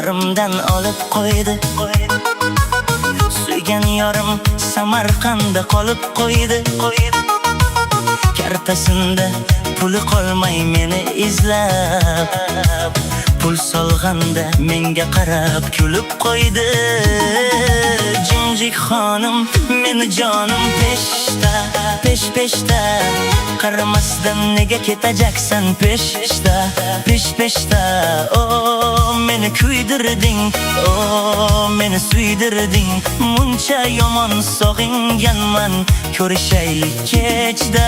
qo'llarimdan olib qo'ydi. Suygan yorim Samarqandda qolib qo'ydi. Kartasinda puli qolmay meni izlab, pul solganda menga qarab kulib qo'ydi. Jinjik xonim meni jonim peshda, pesh-peshda, qaramasdan nega ketajaksan peshda, pesh-peshda. O meni kuydirding, o meni suydirding, muncha yomon sog'inganman, ko'rishaylik kechda,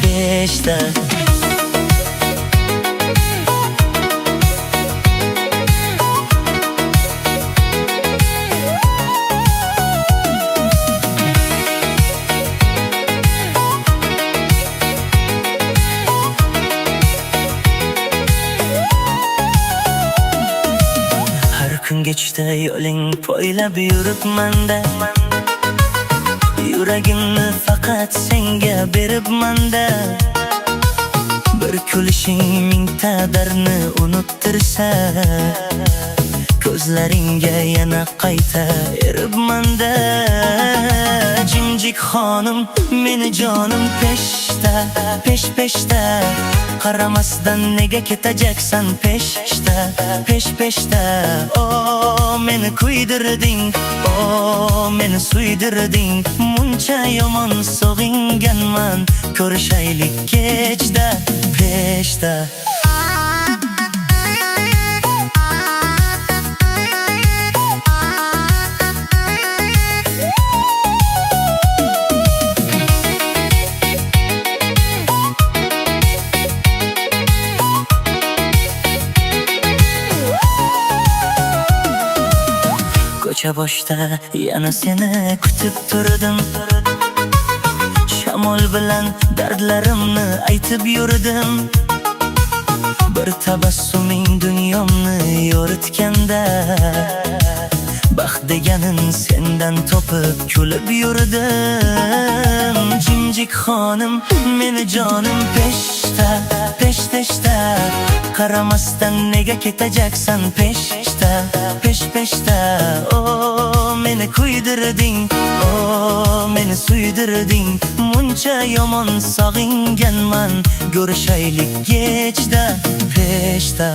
peshda. Kechda yo'ling poylab yuribman-da, yuragimni faqat senga beribman-da. Bir kulishing mingta dardni unuttirsa, ko'zlaringga yana qayta eribman-da. Jinjik xonim meni jonim peshda, pesh-peshda, qaramasdan nega ketajaksan peshda, pesh-peshda. O meni kuydirding, o meni suydirding, muncha yomon sog'inganman, ko'rishaylik kechda, peshda. Ko'cha boshda yana seni kutib turdim, shamol bilan dardlarimni aytib yurdim. Bir tabassuming dunyomni yoritganda, baxt deganin sendan topib kulib yurdim. Jinjik xonim meni jonim peshda, pesh-peshda, qaramasdan nega ketajaksan peshda, pesh-peshda. O meni kuydirding, o meni suydirding, muncha yomon sog'inganman, ko'rishaylik kechda, peshda.